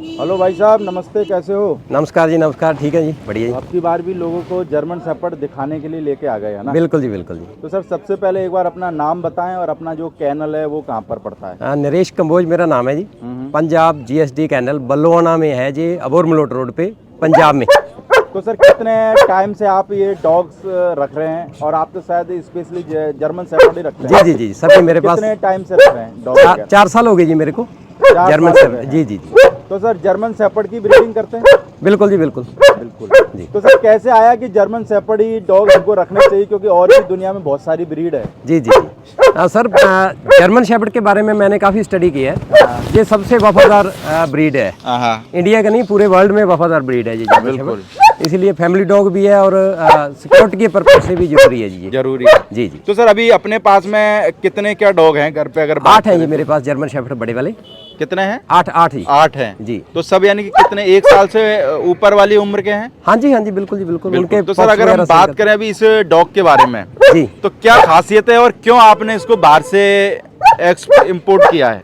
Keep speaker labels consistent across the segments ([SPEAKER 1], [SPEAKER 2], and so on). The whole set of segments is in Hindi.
[SPEAKER 1] हेलो भाई साहब, नमस्ते। कैसे हो?
[SPEAKER 2] नमस्कार जी, नमस्कार। ठीक है जी, बढ़िया जी।
[SPEAKER 1] आपकी बार भी लोगों को जर्मन शेपर्ड दिखाने के लिए लेके आ गए है ना?
[SPEAKER 2] बिल्कुल जी, बिल्कुल जी।
[SPEAKER 1] तो सर, सबसे पहले एक बार अपना नाम बताएं और अपना जो कैनल है वो कहाँ पर पड़ता है?
[SPEAKER 2] नरेश कंबोज मेरा नाम है जी। पंजाब जीएसडी कैनल बल्लोना में है जी, अबोर मलोट रोड पे, पंजाब में।
[SPEAKER 1] तो सर, कितने टाइम से आप ये डॉग्स रख रहे हैं? और आप तो शायद स्पेशली जर्मन शेपर्ड ही रखते हैं।
[SPEAKER 2] जी जी जी, सभी मेरे पास।
[SPEAKER 1] कितने टाइम से रख रहे हैं डॉग?
[SPEAKER 2] 4 साल हो गए जी मेरे को
[SPEAKER 1] 4
[SPEAKER 2] जर्मन
[SPEAKER 1] साल हो
[SPEAKER 2] शेपर्ड।
[SPEAKER 1] गए
[SPEAKER 2] जी
[SPEAKER 1] हैं।
[SPEAKER 2] जी जी,
[SPEAKER 1] तो सर, जर्मन शेपर्ड की ब्रीडिंग करते हैं?
[SPEAKER 2] बिल्कुल जी, बिल्कुल
[SPEAKER 1] बिल्कुल
[SPEAKER 2] जी।
[SPEAKER 1] तो सर, कैसे आया कि जर्मन शेपर्ड ही डॉग हमको रखने चाहिए, क्योंकि और भी दुनिया में बहुत सारी ब्रीड है?
[SPEAKER 2] जी जी जी। सर, जर्मन शेपर्ड के बारे में मैंने काफ़ी स्टडी की है। ये सबसे वफादार ब्रीड है। इंडिया का नहीं, पूरे वर्ल्ड में वफादार ब्रीड है जी जर्मन शेपर्ड। इसीलिए फैमिली डॉग भी है और सिक्योरिटी के पर्पज से भी जरूरी है जी।
[SPEAKER 1] जरूरी है।
[SPEAKER 2] जी जी।
[SPEAKER 1] तो सर, अभी अपने पास में कितने क्या डॉग हैं घर पे? अगर
[SPEAKER 2] 8 हैं जी मेरे पास जर्मन शेपर्ड बड़े वाले।
[SPEAKER 1] कितने हैं?
[SPEAKER 2] 8 ही।
[SPEAKER 1] 8 हैं
[SPEAKER 2] जी।
[SPEAKER 1] तो सब यानी कि कितने, 1 साल से ऊपर वाली उम्र के हैं?
[SPEAKER 2] हाँ जी, हाँ जी, बिल्कुल जी, बिल्कुल। उनके
[SPEAKER 1] तो सर, अगर हम बात करें अभी इस डॉग के बारे में,
[SPEAKER 2] जी,
[SPEAKER 1] तो क्या खासियत है और क्यों आपने इसको बाहर से इंपोर्ट किया है?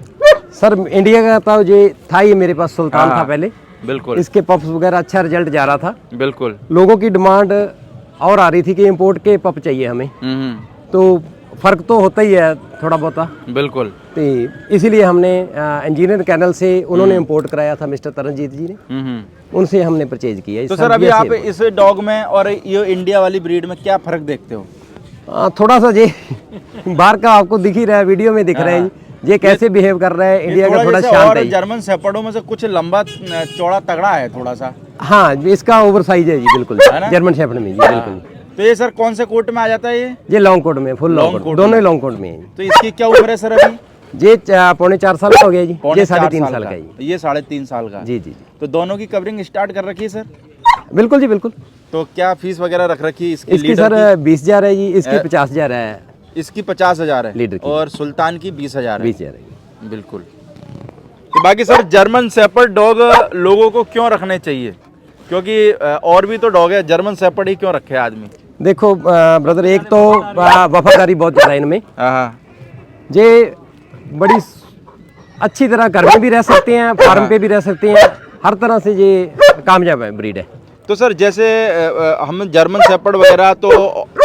[SPEAKER 2] सर, इंडिया का था ये, था ये मेरे पास सुल्तान था पहले।
[SPEAKER 1] बिल्कुल
[SPEAKER 2] इसके पप्स वगैरह अच्छा रिजल्ट जा रहा था।
[SPEAKER 1] बिल्कुल।
[SPEAKER 2] लोगों की डिमांड और आ रही थी कि इंपोर्ट के पप चाहिए हमें। तो फर्क तो होता ही है थोड़ा बहुत।
[SPEAKER 1] बिल्कुल।
[SPEAKER 2] तो इसीलिए हमने इंजीनियर कैनल से, उन्होंने इंपोर्ट कराया था मिस्टर तरनजीत जी ने, उनसे हमने परचेज किया।
[SPEAKER 1] तो सर, अभी आप इस डॉग में और ये इंडिया वाली ब्रीड में क्या फर्क देखते हो?
[SPEAKER 2] थोड़ा सा ये बाहर का आपको दिख ही रहा है, वीडियो में दिख रहा है ये कैसे बिहेव कर रहा है। इंडिया का थोड़ा शांत है।
[SPEAKER 1] जर्मन शेपर्डों में से कुछ लंबा चौड़ा तगड़ा है थोड़ा सा।
[SPEAKER 2] हाँ, इसका ओवर साइज है जी, बिल्कुल जर्मन शेपर्ड में जी, बिल्कुल।
[SPEAKER 1] तो ये सर कौन से कोट में आ जाता है? ये
[SPEAKER 2] लॉन्ग कोट में, फुल लॉन्ग कोट, दोनों ही लॉन्ग कोट में है।
[SPEAKER 1] तो इसकी क्या उम्र है सर अभी?
[SPEAKER 2] ये 3.5 साल का हो गया जी। ये 3.5 साल का है।
[SPEAKER 1] ये 3.5 साल का।
[SPEAKER 2] जी जी।
[SPEAKER 1] तो दोनों की कवरिंग स्टार्ट कर रखी है सर?
[SPEAKER 2] बिल्कुल जी, बिल्कुल।
[SPEAKER 1] तो क्या फीस वगैरह रख रखी है
[SPEAKER 2] इसकी सर? 20,000 है जी। इसकी 50,000 है।
[SPEAKER 1] इसकी 50,000 है
[SPEAKER 2] लीडर की।
[SPEAKER 1] और सुल्तान की 20,000 है।
[SPEAKER 2] 20,000 है।
[SPEAKER 1] बिल्कुल। तो बाकी सर, जर्मन शेपर्ड डॉग लोगों को क्यों रखने चाहिए? क्योंकि और भी तो डॉग है, जर्मन शेपर्ड ही क्यों रखे आदमी?
[SPEAKER 2] देखो ब्रदर, एक तो वफादारी बहुत ज़्यादा इनमें। ये बड़ी अच्छी तरह घर में भी रह सकते हैं, फार्म पे भी रह सकते हैं, हर तरह से ये कामयाब है ब्रीड है।
[SPEAKER 1] तो सर, जैसे हम जर्मन शेपर्ड वगैरह तो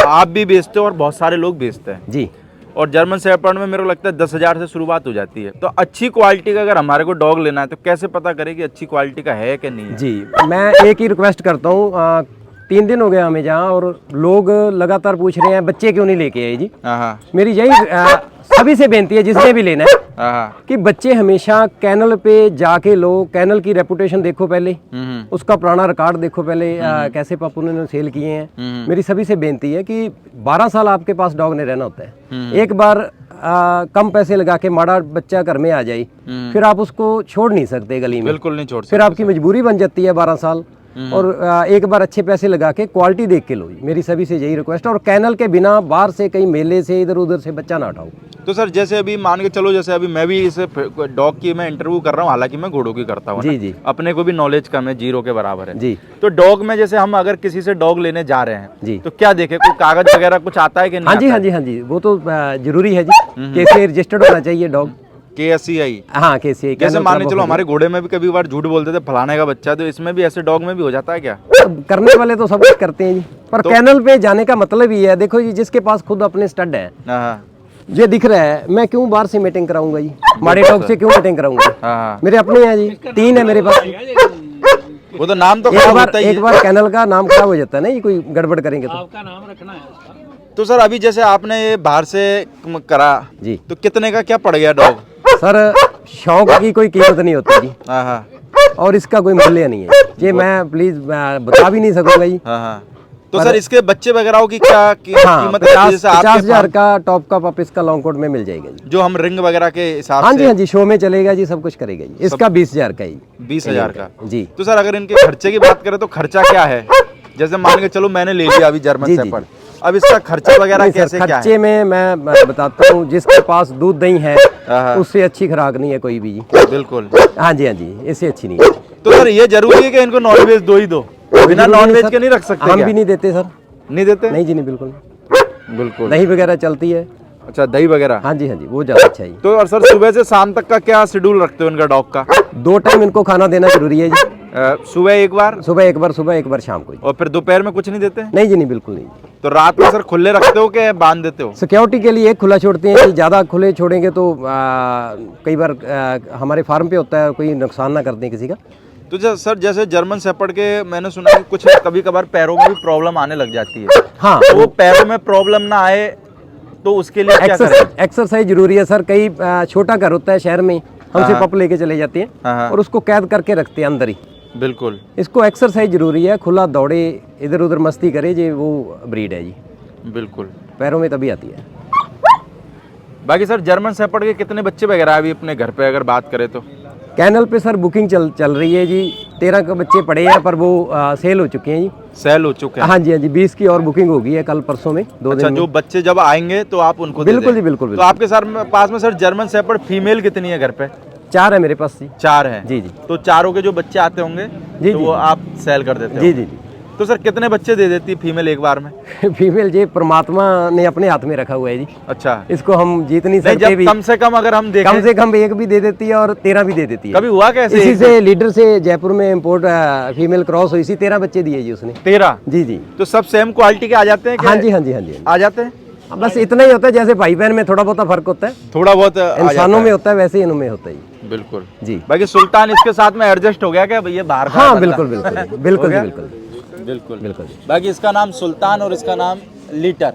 [SPEAKER 1] आप भी बेचते हो और बहुत सारे लोग बेचते हैं
[SPEAKER 2] जी।
[SPEAKER 1] और जर्मन शेपर्ड में मेरे को लगता है 10,000 से शुरुआत हो जाती है। तो अच्छी क्वालिटी का अगर हमारे को डॉग लेना है तो कैसे पता करें कि अच्छी क्वालिटी का है कि नहीं है?
[SPEAKER 2] जी, मैं एक ही रिक्वेस्ट करता हूँ। 3 दिन हो गए हमें जहाँ, और लोग लगातार पूछ रहे हैं बच्चे क्यों नहीं लेके आए जी। मेरी यही सभी से बेनती है, जिसने भी लेना है, कि बच्चे हमेशा कैनल पे जाके लो। कैनल की रेपुटेशन देखो पहले, उसका पुराना रिकॉर्ड देखो पहले, कैसे पप उन्होंने सेल किए हैं। मेरी सभी से बेनती है कि 12 साल आपके पास डॉग ने रहना होता है। एक बार कम पैसे लगा के माड़ा बच्चा घर में आ जाए, फिर आप उसको छोड़ नहीं सकते गली में।
[SPEAKER 1] बिल्कुल नहीं छोड़ सकते।
[SPEAKER 2] फिर आपकी मजबूरी बन जाती है 12 साल। और एक बार अच्छे पैसे लगा के क्वालिटी देख के लो। मेरी सभी से यही रिक्वेस्ट है। और कैनल के बिना बाहर से कहीं मेले से इधर उधर से बच्चा ना हटाओ। तो
[SPEAKER 1] सर, जैसे अभी मान के चलो, जैसे अभी मैं भी इस डॉग की मैं इंटरव्यू कर रहा हूँ, हालांकि मैं घोड़ों की करता हूँ।
[SPEAKER 2] जी जी।
[SPEAKER 1] अपने को भी नॉलेज कम है, 0 के बराबर है
[SPEAKER 2] जी।
[SPEAKER 1] तो डॉग में जैसे हम अगर किसी से डॉग लेने जा रहे हैं
[SPEAKER 2] जी,
[SPEAKER 1] तो क्या देखे? कोई कागज वगैरह कुछ आता है कि नहीं?
[SPEAKER 2] हाँ जी, हाँ जी, हाँ जी, वो तो जरूरी है जी। KCI रजिस्टर्ड होना चाहिए डॉग।
[SPEAKER 1] KCI?
[SPEAKER 2] हाँ, KCI।
[SPEAKER 1] जैसे मान के चलो, हमारे घोड़े में भी कभी बार झूठ बोलते थे फलाने का बच्चा, तो इसमें भी ऐसे डॉग में भी हो जाता है क्या?
[SPEAKER 2] करने वाले तो सब कुछ करते हैं जी, पर कैनल पे जाने का मतलब ही है। देखो जी, जिसके पास खुद अपने स्टड है, ये दिख रहा है, मैं क्यों बाहर से मीटिंग कराऊंगा जी? माड़े डॉग से क्यों मीटिंग कराऊंगा? मेरे अपने हैं जी, 3 है मेरे पास।
[SPEAKER 1] वो तो नाम तो
[SPEAKER 2] एक बार कैनल का नाम खराब हो जाता है ना, ये कोई गड़बड़ करेंगे तो।
[SPEAKER 3] आपका नाम रखना है।
[SPEAKER 1] तो सर, अभी जैसे आपने ये बाहर से करा
[SPEAKER 2] जी,
[SPEAKER 1] तो कितने का क्या पड़ गया डॉग?
[SPEAKER 2] सर, शौक की कोई कीमत नहीं होती जी, और इसका कोई मूल्य नहीं है। ये मैं प्लीज बता भी नहीं सकूंगा जी।
[SPEAKER 1] तो सर, इसके बच्चे वगैरह की क्या कीमत है?
[SPEAKER 2] 50,000 का टॉप का पप इसका लॉन्ग कोट में मिल जाएगा जी,
[SPEAKER 1] जो हम रिंग वगैरह के हिसाब से।
[SPEAKER 2] हाँ जी, हाँ जी, शो में चलेगा जी, सब कुछ करेगा जी। इसका 20,000 का ही।
[SPEAKER 1] 20,000 का
[SPEAKER 2] जी।
[SPEAKER 1] तो सर, अगर इनके खर्चे की बात करें तो खर्चा क्या है? जैसे मान के चलो, मैंने ले लिया अभी जर्मन शेपर्ड, अब इसका खर्चा वगैरह कैसे क्या है?
[SPEAKER 2] खर्चे में मैं बताता हूँ, जिसके पास दूध दही है उससे अच्छी खुराक नहीं है कोई भी जी।
[SPEAKER 1] बिल्कुल।
[SPEAKER 2] हाँ जी, हाँ जी, इससे अच्छी नहीं है।
[SPEAKER 1] तो सर, ये जरूरी है कि इनको नॉनवेज दो ही दो? बिना नॉनवेज के नहीं रख सकते?
[SPEAKER 2] हम भी नहीं देते सर।
[SPEAKER 1] नहीं देते?
[SPEAKER 2] नहीं जी, नहीं, बिल्कुल
[SPEAKER 1] बिल्कुल।
[SPEAKER 2] दही वगैरह चलती है,
[SPEAKER 1] अच्छा, दही वगैरह।
[SPEAKER 2] हाँ जी, हाँ जी, वो ज़्यादा अच्छा है।
[SPEAKER 1] तो और सर सुबह से शाम तक का क्या शेड्यूल रखते हो इनका डॉग का?
[SPEAKER 2] 2 टाइम इनको खाना देना जरूरी है जी।
[SPEAKER 1] सुबह एक बार
[SPEAKER 2] सुबह एक बार शाम को जी।
[SPEAKER 1] और फिर दोपहर में कुछ नहीं देते?
[SPEAKER 2] नहीं जी, नहीं, बिल्कुल नहीं।
[SPEAKER 1] तो रात में सर खुले रखते हो कि बांध देते हो?
[SPEAKER 2] सिक्योरिटी के लिए एक खुला छोड़ते हैं कि ज़्यादा खुले छोड़ेंगे तो कई बार हमारे फार्म पे होता है, कोई नुकसान ना कर दें किसी का।
[SPEAKER 1] तो सर जैसे जर्मन शेपर्ड के मैंने सुना है कुछ कभी कभार पैरों में भी प्रॉब्लम आने लग जाती है।
[SPEAKER 2] हाँ,
[SPEAKER 1] तो वो पैरों में प्रॉब्लम ना आए तो उसके लिए क्या करें?
[SPEAKER 2] एक्सरसाइज जरूरी है सर। कई छोटा घर होता है शहर में, हमसे पप लेके चले जाते हैं और उसको कैद करके रखते हैं अंदर ही।
[SPEAKER 1] बिल्कुल,
[SPEAKER 2] इसको एक्सरसाइज जरूरी है, खुला दौड़े, इधर उधर मस्ती करे, जी वो ब्रीड है जी।
[SPEAKER 1] बिल्कुल,
[SPEAKER 2] पैरों में तभी आती है।
[SPEAKER 1] बाकी सर जर्मन शेपर्ड के कितने बच्चे वगैरह अभी अपने घर पे अगर बात करें तो?
[SPEAKER 2] कैनल पे सर बुकिंग चल रही है जी। 13 के बच्चे पड़े हैं पर वो सेल हो चुके हैं जी।
[SPEAKER 1] सेल हो चुके हैं?
[SPEAKER 2] हाँ जी, हाँ जी, 20 की और बुकिंग होगी है कल परसों में, 2 दिन में।
[SPEAKER 1] जो बच्चे जब आएंगे तो आप उनको
[SPEAKER 2] बिल्कुल जी, बिल्कुल।
[SPEAKER 1] तो आपके सर पास में सर जर्मन शेपर्ड फीमेल कितनी है घर पे?
[SPEAKER 2] 4 है मेरे पास जी।
[SPEAKER 1] 4 है
[SPEAKER 2] जी जी।
[SPEAKER 1] तो चारों के जो बच्चे आते होंगे
[SPEAKER 2] जी,
[SPEAKER 1] तो
[SPEAKER 2] जी,
[SPEAKER 1] वो आप सेल कर देते हो?
[SPEAKER 2] जी जी जी।
[SPEAKER 1] तो सर कितने बच्चे दे देती है फीमेल एक बार में?
[SPEAKER 2] फीमेल जी परमात्मा ने अपने हाथ में रखा हुआ है जी।
[SPEAKER 1] अच्छा,
[SPEAKER 2] इसको हम जीत नहीं सकते
[SPEAKER 1] जब
[SPEAKER 2] भी।
[SPEAKER 1] कम से कम अगर हम देखें,
[SPEAKER 2] कम से कम 1 भी दे देती है और 13 भी दे देती है।
[SPEAKER 1] कभी हुआ कैसे?
[SPEAKER 2] इसी से लीडर से जयपुर में इम्पोर्ट फीमेल क्रॉस हुई, 13 बच्चे दिए जी उसने।
[SPEAKER 1] 13?
[SPEAKER 2] जी जी।
[SPEAKER 1] तो सब सेम क्वालिटी के आ जाते हैं?
[SPEAKER 2] हाँ जी, हाँ जी, हाँ जी।
[SPEAKER 1] आ जाते हैं।
[SPEAKER 2] बस इतना ही होता है, जैसे भाई बहन में थोड़ा बहुत फर्क होता है,
[SPEAKER 1] थोड़ा बहुत
[SPEAKER 2] इंसानों में होता है, वैसे ही इनमें होता है।
[SPEAKER 1] बिल्कुल
[SPEAKER 2] जी।
[SPEAKER 1] बाकी सुल्तान इसके साथ में एडजस्ट हो गया क्या भैया बाहर का?
[SPEAKER 2] हाँ बिल्कुल बिल्कुल बिल्कुल बिल्कुल
[SPEAKER 1] बिल्कुल
[SPEAKER 2] बिल्कुल।
[SPEAKER 1] बाकी इसका नाम सुल्तान और इसका नाम लीटर।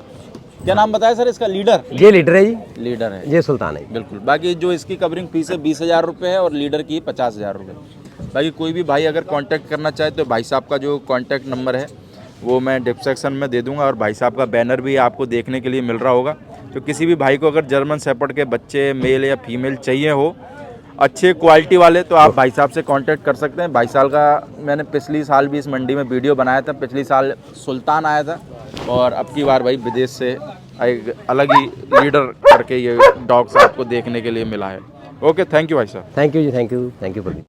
[SPEAKER 1] क्या नाम बताया सर इसका? लीडर।
[SPEAKER 2] ये लीडर है जी।
[SPEAKER 1] लीडर है,
[SPEAKER 2] ये सुल्तान है।
[SPEAKER 1] बिल्कुल। बाकी जो इसकी कवरिंग फीस है 20,000 रुपये है और लीडर की 50,000 रुपये। बाकी कोई भी भाई अगर कांटेक्ट करना चाहे तो भाई साहब का जो कांटेक्ट नंबर है वो मैं डिस्क्रिप्शन में दे दूंगा और भाई साहब का बैनर भी आपको देखने के लिए मिल रहा होगा। तो किसी भी भाई को अगर जर्मन शेपर्ड के बच्चे मेल या फीमेल चाहिए हो अच्छे क्वालिटी वाले तो आप भाई साहब से कांटेक्ट कर सकते हैं। 22 साल का मैंने पिछली साल भी इस मंडी में वीडियो बनाया था। पिछली साल सुल्तान आया था और अब की बार भाई विदेश से एक अलग ही लीडर करके ये डॉग्स आपको देखने के लिए मिला है। ओके, थैंक यू भाई साहब।
[SPEAKER 2] Thank you ji, thank you Pradeep.